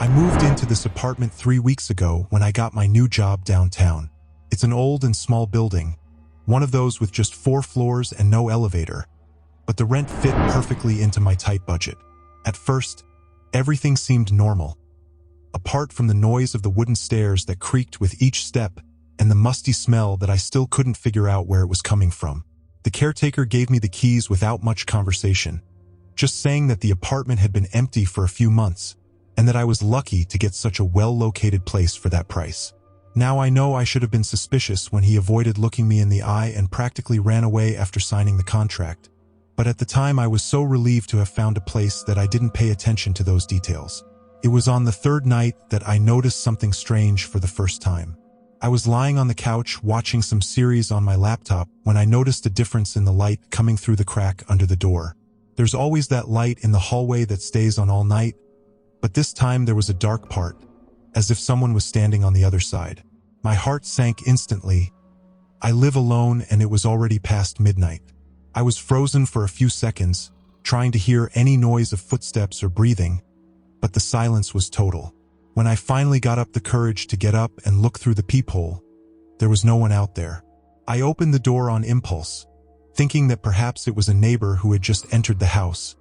I moved into this apartment 3 weeks ago when I got my new job downtown. It's an old and small building, one of those with just 4 floors and no elevator, but the rent fit perfectly into my tight budget. At first, everything seemed normal, apart from the noise of the wooden stairs that creaked with each step and the musty smell that I still couldn't figure out where it was coming from. The caretaker gave me the keys without much conversation, just saying that the apartment had been empty for a few months and that I was lucky to get such a well-located place for that price. Now I know I should have been suspicious when he avoided looking me in the eye and practically ran away after signing the contract. But at the time I was so relieved to have found a place that I didn't pay attention to those details. It was on the 3rd night that I noticed something strange for the first time. I was lying on the couch watching some series on my laptop when I noticed a difference in the light coming through the crack under the door. There's always that light in the hallway that stays on all night, but this time there was a dark part, as if someone was standing on the other side. My heart sank instantly. I live alone and it was already past midnight. I was frozen for a few seconds, trying to hear any noise of footsteps or breathing, but the silence was total. When I finally got up the courage to get up and look through the peephole, there was no one out there. I opened the door on impulse, thinking that perhaps it was a neighbor who had just entered the house,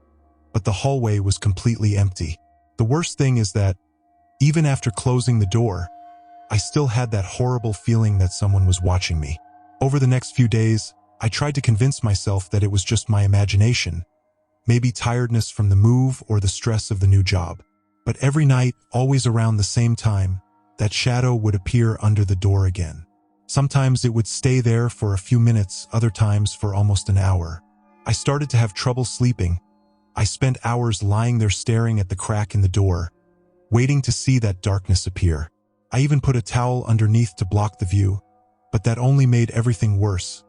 but the hallway was completely empty. The worst thing is that, even after closing the door, I still had that horrible feeling that someone was watching me. Over the next few days, I tried to convince myself that it was just my imagination, maybe tiredness from the move or the stress of the new job. But every night, always around the same time, that shadow would appear under the door again. Sometimes it would stay there for a few minutes, other times for almost an hour. I started to have trouble sleeping. I spent hours lying there staring at the crack in the door, waiting to see that darkness appear. I even put a towel underneath to block the view, but that only made everything worse.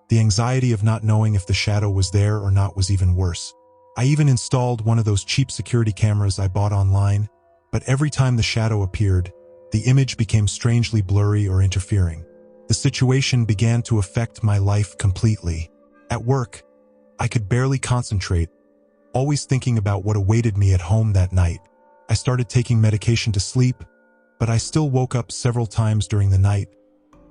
The anxiety of not knowing if the shadow was there or not was even worse. I even installed one of those cheap security cameras I bought online, but every time the shadow appeared, the image became strangely blurry or interfering. The situation began to affect my life completely. At work, I could barely concentrate, always thinking about what awaited me at home that night. I started taking medication to sleep, but I still woke up several times during the night,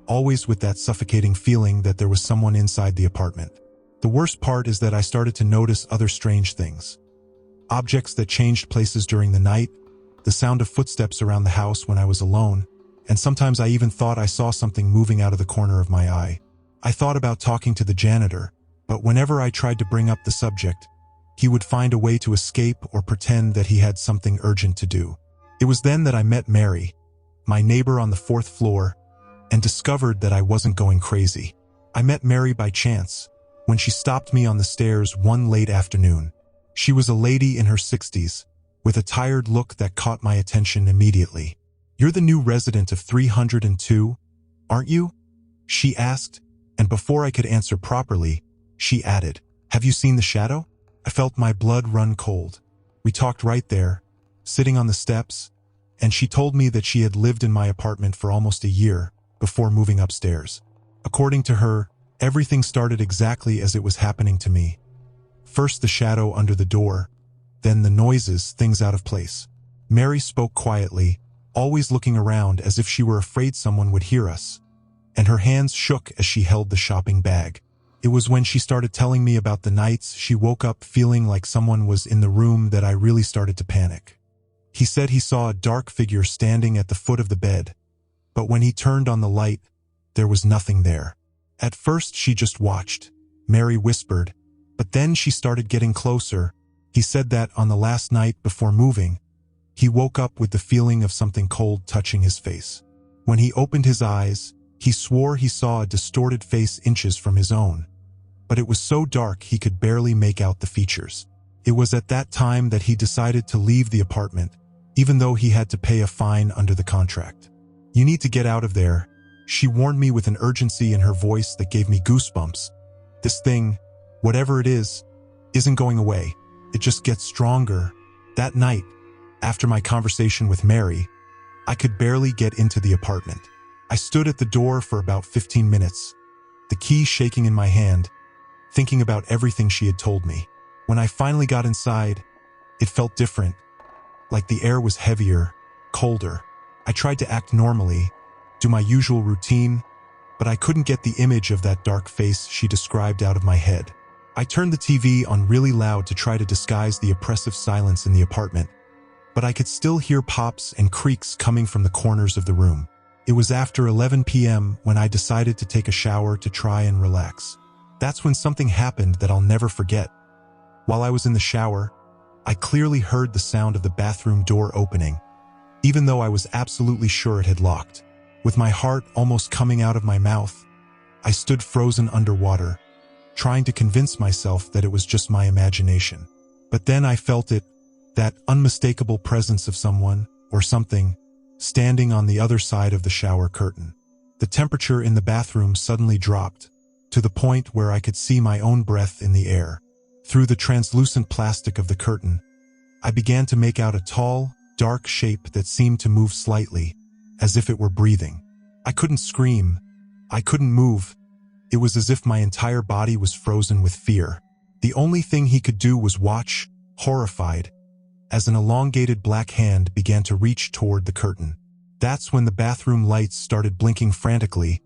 always with that suffocating feeling that there was someone inside the apartment. The worst part is that I started to notice other strange things. Objects that changed places during the night, the sound of footsteps around the house when I was alone, and sometimes I even thought I saw something moving out of the corner of my eye. I thought about talking to the janitor, but whenever I tried to bring up the subject, he would find a way to escape or pretend that he had something urgent to do. It was then that I met Mary, my neighbor on the 4th floor, and discovered that I wasn't going crazy. I met Mary by chance, when she stopped me on the stairs one late afternoon. She was a lady in her 60s, with a tired look that caught my attention immediately. "You're the new resident of 302, aren't you?" she asked, and before I could answer properly, she added, "Have you seen the shadow?" I felt my blood run cold. We talked right there, sitting on the steps, and she told me that she had lived in my apartment for almost a year before moving upstairs. According to her, everything started exactly as it was happening to me. First the shadow under the door, then the noises, things out of place. Mary spoke quietly, always looking around as if she were afraid someone would hear us, and her hands shook as she held the shopping bag. It was when she started telling me about the nights she woke up feeling like someone was in the room that I really started to panic. He said he saw a dark figure standing at the foot of the bed, but when he turned on the light, there was nothing there. At first she just watched, Mary whispered, but then she started getting closer. He said that on the last night before moving, he woke up with the feeling of something cold touching his face. When he opened his eyes, he swore he saw a distorted face inches from his own, but it was so dark he could barely make out the features. It was at that time that he decided to leave the apartment, even though he had to pay a fine under the contract. "You need to get out of there," she warned me with an urgency in her voice that gave me goosebumps. "This thing, whatever it is, isn't going away. It just gets stronger." That night, after my conversation with Mary, I could barely get into the apartment. I stood at the door for about 15 minutes, the key shaking in my hand, thinking about everything she had told me. When I finally got inside, it felt different, like the air was heavier, colder. I tried to act normally, do my usual routine, but I couldn't get the image of that dark face she described out of my head. I turned the TV on really loud to try to disguise the oppressive silence in the apartment, but I could still hear pops and creaks coming from the corners of the room. It was after 11 p.m. when I decided to take a shower to try and relax. That's when something happened that I'll never forget. While I was in the shower, I clearly heard the sound of the bathroom door opening, even though I was absolutely sure it had locked. With my heart almost coming out of my mouth, I stood frozen underwater, trying to convince myself that it was just my imagination. But then I felt it, that unmistakable presence of someone, or something, standing on the other side of the shower curtain. The temperature in the bathroom suddenly dropped, to the point where I could see my own breath in the air. Through the translucent plastic of the curtain, I began to make out a tall, dark shape that seemed to move slightly, as if it were breathing. I couldn't scream. I couldn't move. It was as if my entire body was frozen with fear. The only thing he could do was watch, horrified, as an elongated black hand began to reach toward the curtain. That's when the bathroom lights started blinking frantically,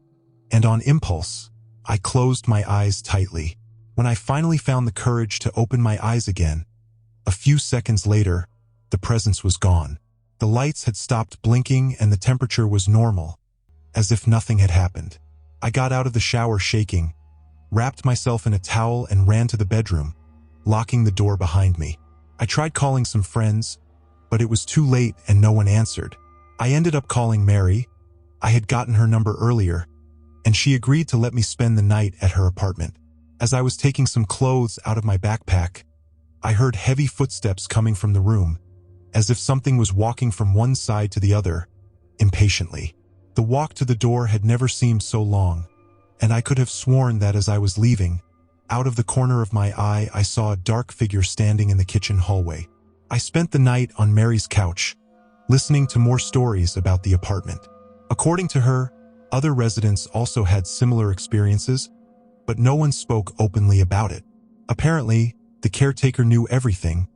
and on impulse, I closed my eyes tightly. When I finally found the courage to open my eyes again, a few seconds later, the presence was gone. The lights had stopped blinking and the temperature was normal, as if nothing had happened. I got out of the shower shaking, wrapped myself in a towel and ran to the bedroom, locking the door behind me. I tried calling some friends, but it was too late and no one answered. I ended up calling Mary. I had gotten her number earlier, and she agreed to let me spend the night at her apartment. As I was taking some clothes out of my backpack, I heard heavy footsteps coming from the room, as if something was walking from one side to the other, impatiently. The walk to the door had never seemed so long, and I could have sworn that as I was leaving, out of the corner of my eye I saw a dark figure standing in the kitchen hallway. I spent the night on Mary's couch, listening to more stories about the apartment. According to her, other residents also had similar experiences, but no one spoke openly about it. Apparently, the caretaker knew everything,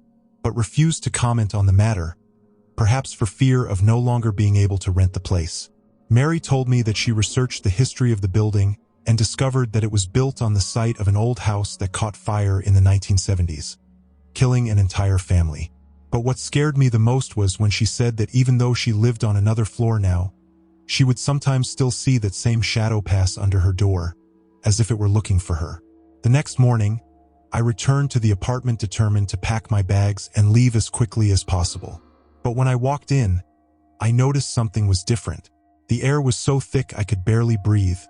but refused to comment on the matter, perhaps for fear of no longer being able to rent the place. Mary told me that she researched the history of the building and discovered that it was built on the site of an old house that caught fire in the 1970s, killing an entire family. But what scared me the most was when she said that even though she lived on another floor now, she would sometimes still see that same shadow pass under her door, as if it were looking for her. The next morning, I returned to the apartment determined to pack my bags and leave as quickly as possible. But when I walked in, I noticed something was different. The air was so thick I could barely breathe,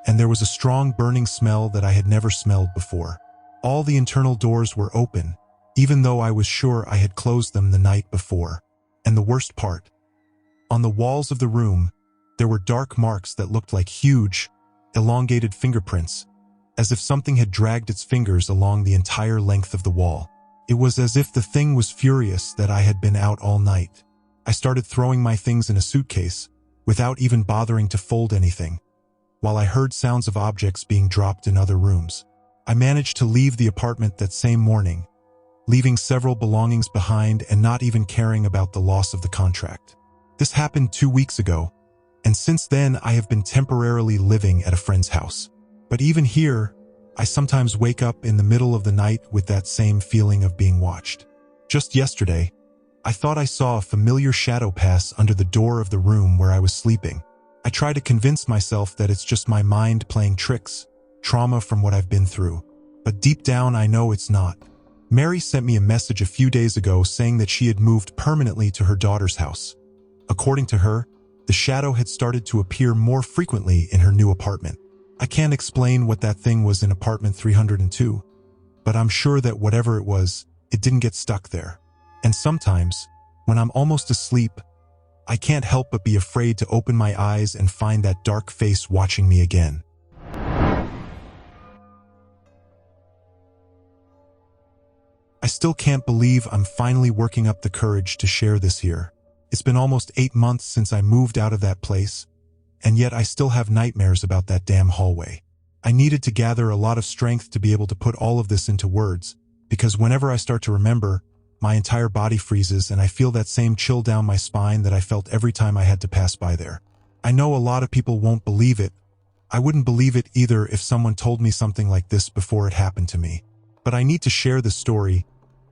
and there was a strong burning smell that I had never smelled before. All the internal doors were open, even though I was sure I had closed them the night before. And the worst part, on the walls of the room, there were dark marks that looked like huge, elongated fingerprints, as if something had dragged its fingers along the entire length of the wall. It was as if the thing was furious that I had been out all night. I started throwing my things in a suitcase, without even bothering to fold anything, while I heard sounds of objects being dropped in other rooms. I managed to leave the apartment that same morning, leaving several belongings behind and not even caring about the loss of the contract. This happened 2 weeks ago, and since then I have been temporarily living at a friend's house. But even here, I sometimes wake up in the middle of the night with that same feeling of being watched. Just yesterday, I thought I saw a familiar shadow pass under the door of the room where I was sleeping. I try to convince myself that it's just my mind playing tricks, trauma from what I've been through. But deep down I know it's not. Mary sent me a message a few days ago saying that she had moved permanently to her daughter's house. According to her, the shadow had started to appear more frequently in her new apartment. I can't explain what that thing was in apartment 302, but I'm sure that whatever it was, it didn't get stuck there. And sometimes, when I'm almost asleep, I can't help but be afraid to open my eyes and find that dark face watching me again. I still can't believe I'm finally working up the courage to share this here. It's been almost 8 months since I moved out of that place, and yet I still have nightmares about that damn hallway. I needed to gather a lot of strength to be able to put all of this into words, because whenever I start to remember, my entire body freezes and I feel that same chill down my spine that I felt every time I had to pass by there. I know a lot of people won't believe it. I wouldn't believe it either if someone told me something like this before it happened to me. But I need to share this story,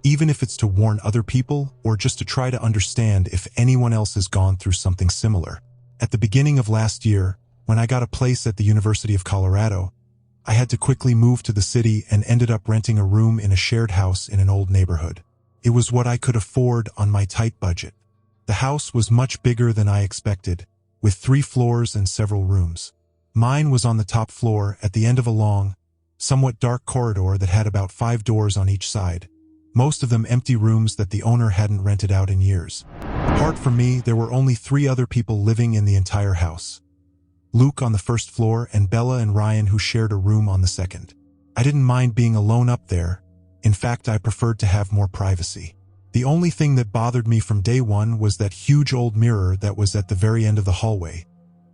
even if it's to warn other people or just to try to understand if anyone else has gone through something similar. At the beginning of last year, when I got a place at the University of Colorado, I had to quickly move to the city and ended up renting a room in a shared house in an old neighborhood. It was what I could afford on my tight budget. The house was much bigger than I expected, with 3 floors and several rooms. Mine was on the top floor at the end of a long, somewhat dark corridor that had about 5 doors on each side, most of them empty rooms that the owner hadn't rented out in years. Apart from me, there were only 3 other people living in the entire house. Luke on the first floor and Bella and Ryan, who shared a room on the second. I didn't mind being alone up there. In fact, I preferred to have more privacy. The only thing that bothered me from day one was that huge old mirror that was at the very end of the hallway,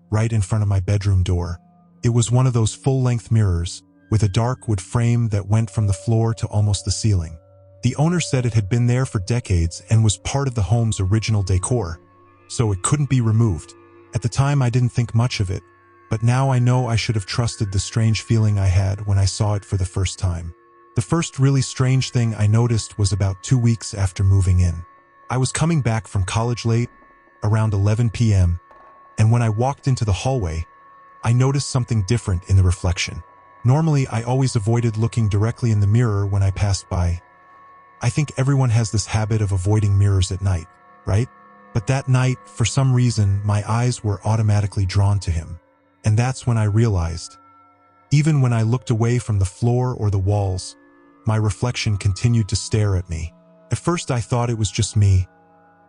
right in front of my bedroom door. It was one of those full-length mirrors, with a dark wood frame that went from the floor to almost the ceiling. The owner said it had been there for decades and was part of the home's original decor, so it couldn't be removed. At the time, I didn't think much of it, but now I know I should have trusted the strange feeling I had when I saw it for the first time. The first really strange thing I noticed was about 2 weeks after moving in. I was coming back from college late, around 11 p.m., and when I walked into the hallway, I noticed something different in the reflection. Normally, I always avoided looking directly in the mirror when I passed by. I think everyone has this habit of avoiding mirrors at night, right? But that night, for some reason, my eyes were automatically drawn to him. And that's when I realized, even when I looked away from the floor or the walls, my reflection continued to stare at me. At first I thought it was just me,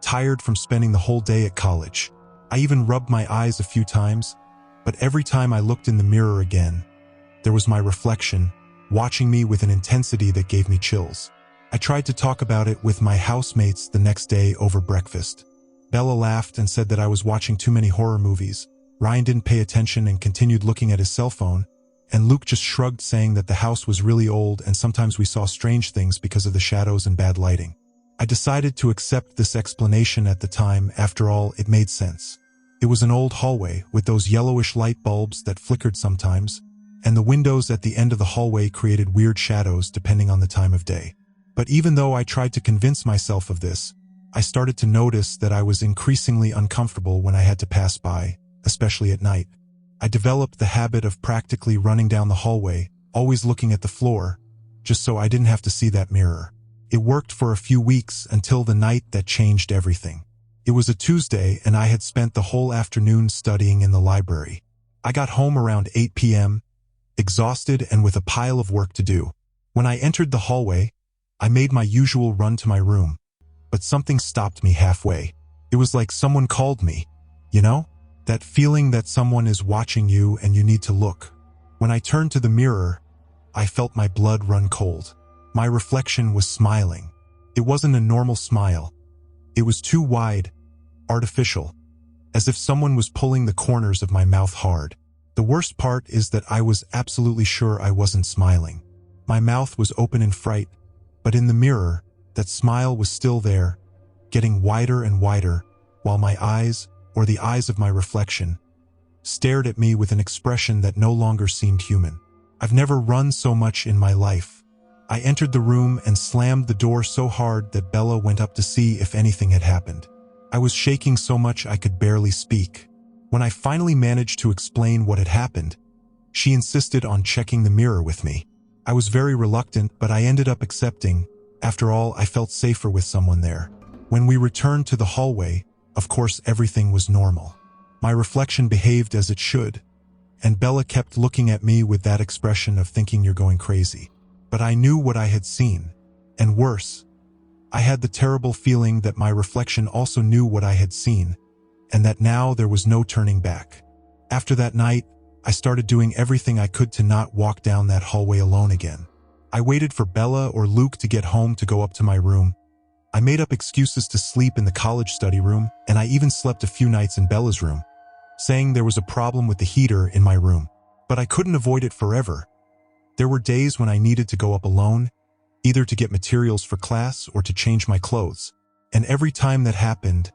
tired from spending the whole day at college. I even rubbed my eyes a few times, but every time I looked in the mirror again, there was my reflection, watching me with an intensity that gave me chills. I tried to talk about it with my housemates the next day over breakfast. Bella laughed and said that I was watching too many horror movies. Ryan didn't pay attention and continued looking at his cell phone, and Luke just shrugged, saying that the house was really old and sometimes we saw strange things because of the shadows and bad lighting. I decided to accept this explanation at the time. After all, it made sense. It was an old hallway with those yellowish light bulbs that flickered sometimes, and the windows at the end of the hallway created weird shadows depending on the time of day. But even though I tried to convince myself of this, I started to notice that I was increasingly uncomfortable when I had to pass by, especially at night. I developed the habit of practically running down the hallway, always looking at the floor, just so I didn't have to see that mirror. It worked for a few weeks until the night that changed everything. It was a Tuesday and I had spent the whole afternoon studying in the library. I got home around 8 p.m., exhausted and with a pile of work to do. When I entered the hallway, I made my usual run to my room, but something stopped me halfway. It was like someone called me, you know? That feeling that someone is watching you and you need to look. When I turned to the mirror, I felt my blood run cold. My reflection was smiling. It wasn't a normal smile. It was too wide, artificial, as if someone was pulling the corners of my mouth hard. The worst part is that I was absolutely sure I wasn't smiling. My mouth was open in fright, but in the mirror, that smile was still there, getting wider and wider, while my eyes, or the eyes of my reflection, stared at me with an expression that no longer seemed human. I've never run so much in my life. I entered the room and slammed the door so hard that Bella went up to see if anything had happened. I was shaking so much I could barely speak. When I finally managed to explain what had happened, she insisted on checking the mirror with me. I was very reluctant, but I ended up accepting. After all, I felt safer with someone there. When we returned to the hallway, of course everything was normal. My reflection behaved as it should, and Bella kept looking at me with that expression of thinking you're going crazy. But I knew what I had seen, and worse, I had the terrible feeling that my reflection also knew what I had seen, and that now there was no turning back. After that night, I started doing everything I could to not walk down that hallway alone again. I waited for Bella or Luke to get home to go up to my room. I made up excuses to sleep in the college study room, and I even slept a few nights in Bella's room, saying there was a problem with the heater in my room. But I couldn't avoid it forever. There were days when I needed to go up alone, either to get materials for class or to change my clothes. And every time that happened,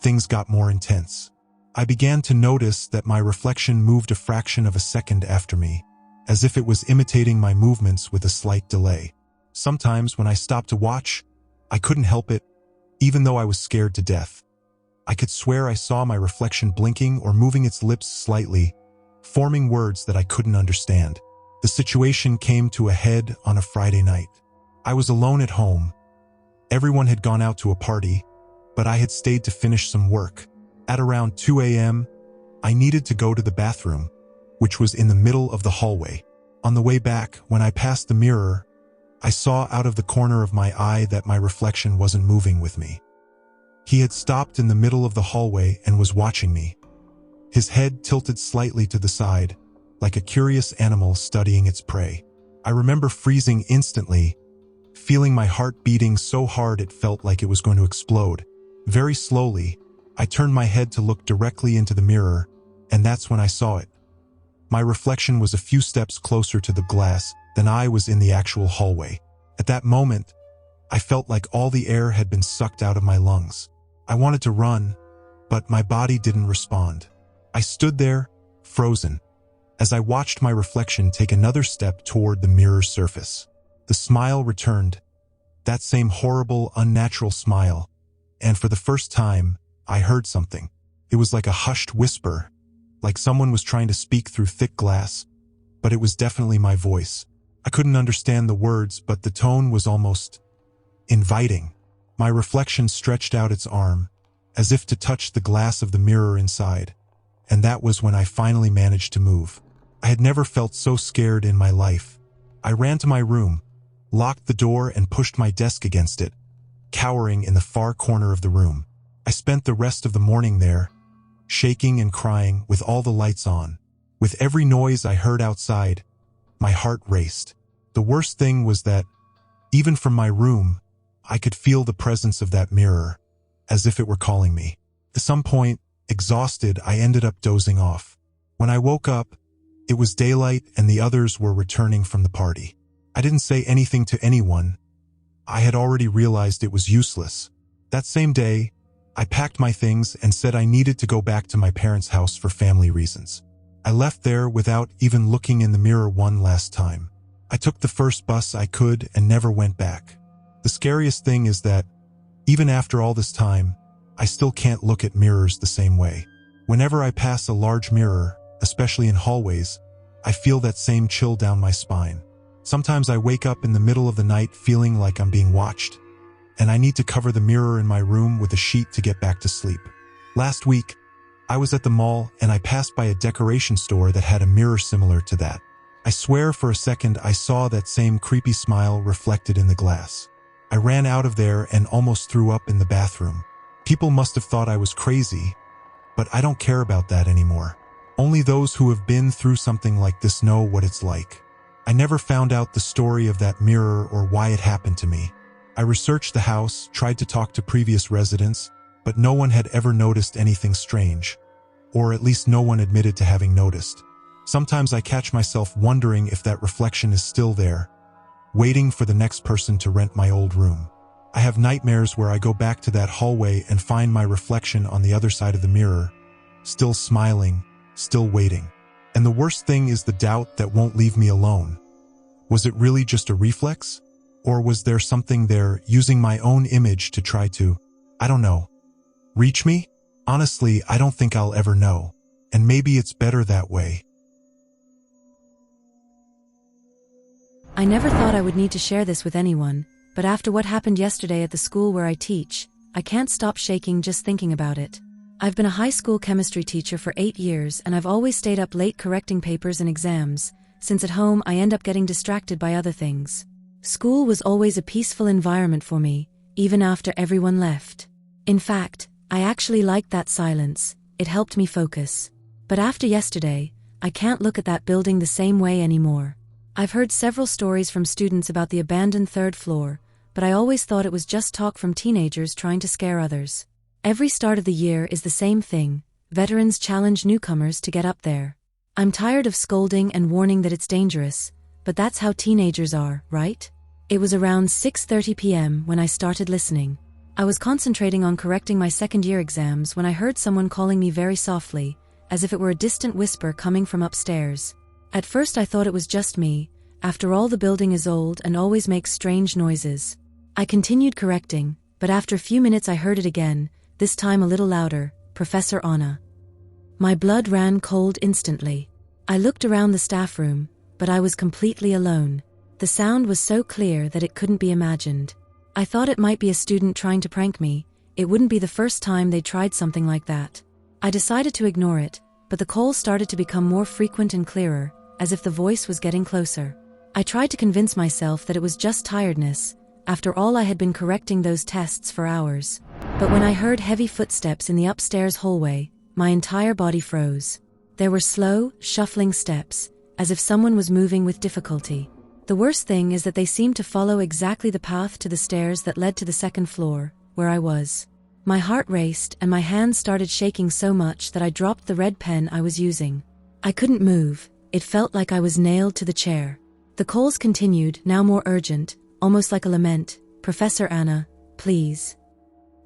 things got more intense. I began to notice that my reflection moved a fraction of a second after me, as if it was imitating my movements with a slight delay. Sometimes when I stopped to watch, I couldn't help it, even though I was scared to death. I could swear I saw my reflection blinking or moving its lips slightly, forming words that I couldn't understand. The situation came to a head on a Friday night. I was alone at home. Everyone had gone out to a party, but I had stayed to finish some work. At around 2 a.m., I needed to go to the bathroom, which was in the middle of the hallway. On the way back, when I passed the mirror, I saw out of the corner of my eye that my reflection wasn't moving with me. He had stopped in the middle of the hallway and was watching me. His head tilted slightly to the side, like a curious animal studying its prey. I remember freezing instantly, feeling my heart beating so hard it felt like it was going to explode. Very slowly, I turned my head to look directly into the mirror, and that's when I saw it. My reflection was a few steps closer to the glass than I was in the actual hallway. At that moment, I felt like all the air had been sucked out of my lungs. I wanted to run, but my body didn't respond. I stood there, frozen, as I watched my reflection take another step toward the mirror's surface. The smile returned, that same horrible, unnatural smile, and for the first time, I heard something. It was like a hushed whisper, like someone was trying to speak through thick glass, but it was definitely my voice. I couldn't understand the words, but the tone was almost inviting. My reflection stretched out its arm, as if to touch the glass of the mirror inside, and that was when I finally managed to move. I had never felt so scared in my life. I ran to my room, locked the door and pushed my desk against it, cowering in the far corner of the room. I spent the rest of the morning there, shaking and crying with all the lights on. With every noise I heard outside, my heart raced. The worst thing was that, even from my room, I could feel the presence of that mirror, as if it were calling me. At some point, exhausted, I ended up dozing off. When I woke up, it was daylight and the others were returning from the party. I didn't say anything to anyone. I had already realized it was useless. That same day, I packed my things and said I needed to go back to my parents' house for family reasons. I left there without even looking in the mirror one last time. I took the first bus I could and never went back. The scariest thing is that, even after all this time, I still can't look at mirrors the same way. Whenever I pass a large mirror, especially in hallways, I feel that same chill down my spine. Sometimes I wake up in the middle of the night feeling like I'm being watched, and I need to cover the mirror in my room with a sheet to get back to sleep. Last week, I was at the mall and I passed by a decoration store that had a mirror similar to that. I swear for a second I saw that same creepy smile reflected in the glass. I ran out of there and almost threw up in the bathroom. People must have thought I was crazy, but I don't care about that anymore. Only those who have been through something like this know what it's like. I never found out the story of that mirror or why it happened to me. I researched the house, tried to talk to previous residents, but no one had ever noticed anything strange, or at least no one admitted to having noticed. Sometimes I catch myself wondering if that reflection is still there, waiting for the next person to rent my old room. I have nightmares where I go back to that hallway and find my reflection on the other side of the mirror, still smiling, still waiting. And the worst thing is the doubt that won't leave me alone. Was it really just a reflex? Or was there something there using my own image to try to, I don't know, reach me? Honestly, I don't think I'll ever know. And maybe it's better that way. I never thought I would need to share this with anyone, but after what happened yesterday at the school where I teach, I can't stop shaking just thinking about it. I've been a high school chemistry teacher for 8 years and I've always stayed up late correcting papers and exams, since at home I end up getting distracted by other things. School was always a peaceful environment for me, even after everyone left. In fact, I actually liked that silence, it helped me focus. But after yesterday, I can't look at that building the same way anymore. I've heard several stories from students about the abandoned third floor, but I always thought it was just talk from teenagers trying to scare others. Every start of the year is the same thing, veterans challenge newcomers to get up there. I'm tired of scolding and warning that it's dangerous, but that's how teenagers are, right? It was around 6:30 p.m. when I started listening. I was concentrating on correcting my second-year exams when I heard someone calling me very softly, as if it were a distant whisper coming from upstairs. At first I thought it was just me. After all, the building is old and always makes strange noises. I continued correcting, but after a few minutes I heard it again, this time a little louder, "Professor Anna." My blood ran cold instantly. I looked around the staff room, but I was completely alone. The sound was so clear that it couldn't be imagined. I thought it might be a student trying to prank me. It wouldn't be the first time they'd tried something like that. I decided to ignore it, but the calls started to become more frequent and clearer, as if the voice was getting closer. I tried to convince myself that it was just tiredness. After all, I had been correcting those tests for hours. But when I heard heavy footsteps in the upstairs hallway, my entire body froze. There were slow, shuffling steps, as if someone was moving with difficulty. The worst thing is that they seemed to follow exactly the path to the stairs that led to the second floor, where I was. My heart raced and my hands started shaking so much that I dropped the red pen I was using. I couldn't move. It felt like I was nailed to the chair. The calls continued, now more urgent, almost like a lament. "Professor Anna, please."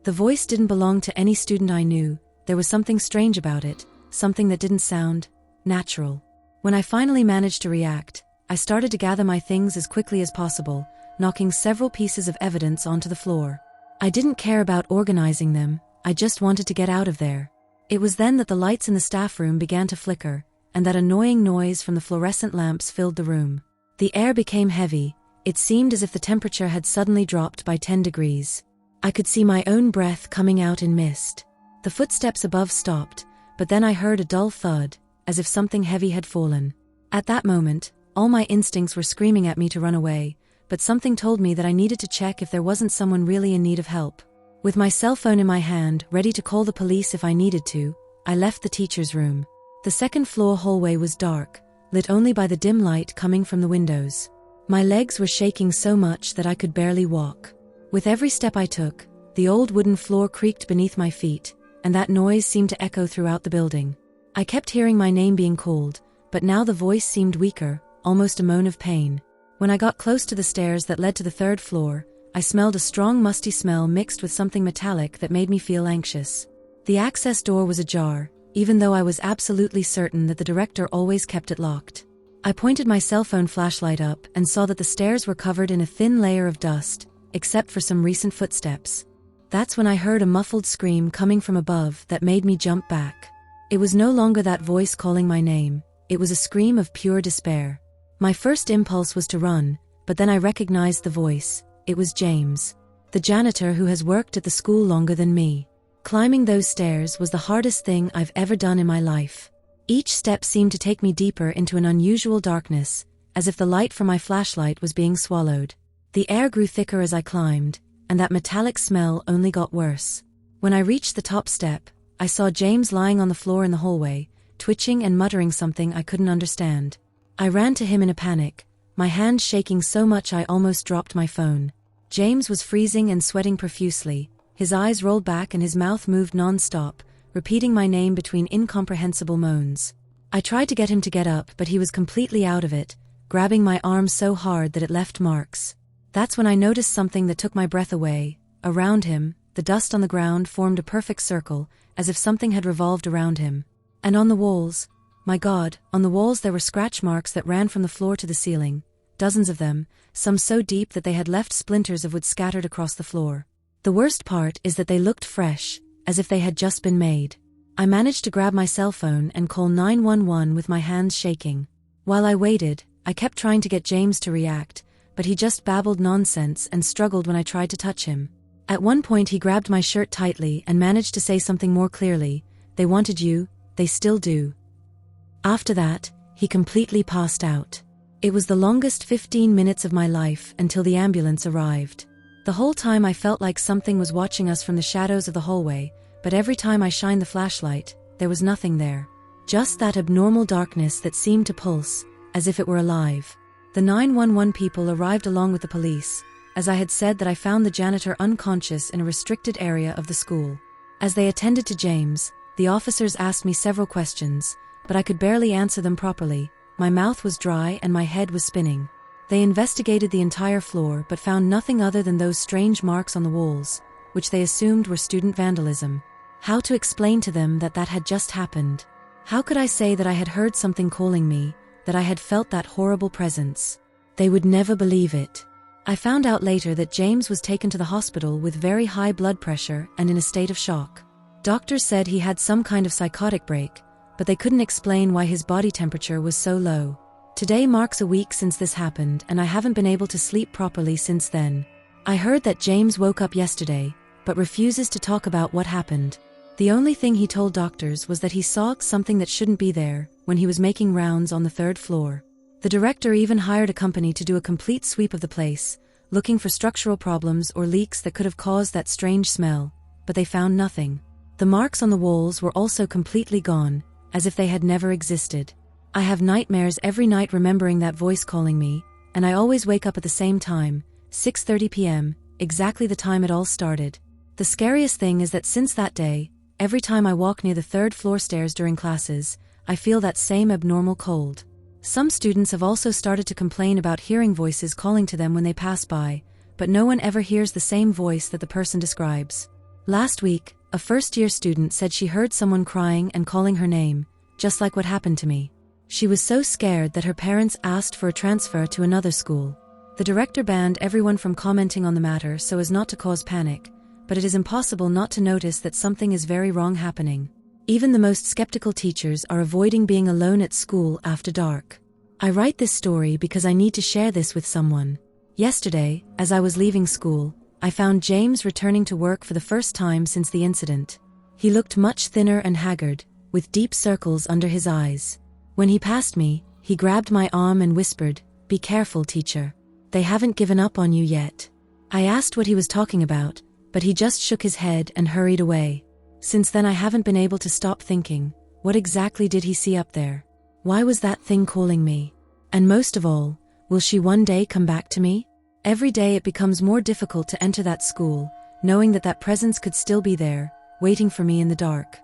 The voice didn't belong to any student I knew. There was something strange about it, something that didn't sound natural. When I finally managed to react, I started to gather my things as quickly as possible, knocking several pieces of evidence onto the floor. I didn't care about organizing them, I just wanted to get out of there. It was then that the lights in the staff room began to flicker, and that annoying noise from the fluorescent lamps filled the room. The air became heavy. It seemed as if the temperature had suddenly dropped by 10 degrees. I could see my own breath coming out in mist. The footsteps above stopped, but then I heard a dull thud, as if something heavy had fallen. At that moment, all my instincts were screaming at me to run away, but something told me that I needed to check if there wasn't someone really in need of help. With my cell phone in my hand, ready to call the police if I needed to, I left the teacher's room. The second-floor hallway was dark, lit only by the dim light coming from the windows. My legs were shaking so much that I could barely walk. With every step I took, the old wooden floor creaked beneath my feet, and that noise seemed to echo throughout the building. I kept hearing my name being called, but now the voice seemed weaker, almost a moan of pain. When I got close to the stairs that led to the third floor, I smelled a strong musty smell mixed with something metallic that made me feel anxious. The access door was ajar, even though I was absolutely certain that the director always kept it locked. I pointed my cell phone flashlight up and saw that the stairs were covered in a thin layer of dust, except for some recent footsteps. That's when I heard a muffled scream coming from above that made me jump back. It was no longer that voice calling my name, it was a scream of pure despair. My first impulse was to run, but then I recognized the voice. It was James, the janitor who has worked at the school longer than me. Climbing those stairs was the hardest thing I've ever done in my life. Each step seemed to take me deeper into an unusual darkness, as if the light from my flashlight was being swallowed. The air grew thicker as I climbed, and that metallic smell only got worse. When I reached the top step, I saw James lying on the floor in the hallway, twitching and muttering something I couldn't understand. I ran to him in a panic, my hands shaking so much I almost dropped my phone. James was freezing and sweating profusely, his eyes rolled back and his mouth moved non-stop, repeating my name between incomprehensible moans. I tried to get him to get up, but he was completely out of it, grabbing my arm so hard that it left marks. That's when I noticed something that took my breath away. Around him, the dust on the ground formed a perfect circle, as if something had revolved around him. And on the walls, my God, on the walls there were scratch marks that ran from the floor to the ceiling, dozens of them, some so deep that they had left splinters of wood scattered across the floor. The worst part is that they looked fresh, as if they had just been made. I managed to grab my cell phone and call 911 with my hands shaking. While I waited, I kept trying to get James to react, but he just babbled nonsense and struggled when I tried to touch him. At one point he grabbed my shirt tightly and managed to say something more clearly. "They wanted you, they still do." After that, he completely passed out. It was the longest 15 minutes of my life until the ambulance arrived. The whole time I felt like something was watching us from the shadows of the hallway, but every time I shined the flashlight, there was nothing there. Just that abnormal darkness that seemed to pulse, as if it were alive. The 911 people arrived along with the police, as I had said that I found the janitor unconscious in a restricted area of the school. As they attended to James, the officers asked me several questions, but I could barely answer them properly. My mouth was dry and my head was spinning. They investigated the entire floor but found nothing other than those strange marks on the walls, which they assumed were student vandalism. How to explain to them that that had just happened? How could I say that I had heard something calling me, that I had felt that horrible presence? They would never believe it. I found out later that James was taken to the hospital with very high blood pressure and in a state of shock. Doctors said he had some kind of psychotic break, but they couldn't explain why his body temperature was so low. Today marks a week since this happened, and I haven't been able to sleep properly since then. I heard that James woke up yesterday, but refuses to talk about what happened. The only thing he told doctors was that he saw something that shouldn't be there when he was making rounds on the 3rd floor. The director even hired a company to do a complete sweep of the place, looking for structural problems or leaks that could have caused that strange smell, but they found nothing. The marks on the walls were also completely gone, as if they had never existed. I have nightmares every night remembering that voice calling me, and I always wake up at the same time, 6:30 p.m., exactly the time it all started. The scariest thing is that since that day, every time I walk near the 3rd floor stairs during classes, I feel that same abnormal cold. Some students have also started to complain about hearing voices calling to them when they pass by, but no one ever hears the same voice that the person describes. Last week, a first-year student said she heard someone crying and calling her name, just like what happened to me. She was so scared that her parents asked for a transfer to another school. The director banned everyone from commenting on the matter so as not to cause panic, but it is impossible not to notice that something is very wrong happening. Even the most skeptical teachers are avoiding being alone at school after dark. I write this story because I need to share this with someone. Yesterday, as I was leaving school, I found James returning to work for the first time since the incident. He looked much thinner and haggard, with deep circles under his eyes. When he passed me, he grabbed my arm and whispered, "Be careful, teacher. They haven't given up on you yet." I asked what he was talking about, but he just shook his head and hurried away. Since then I haven't been able to stop thinking, what exactly did he see up there? Why was that thing calling me? And most of all, will she one day come back to me? Every day it becomes more difficult to enter that school, knowing that that presence could still be there, waiting for me in the dark.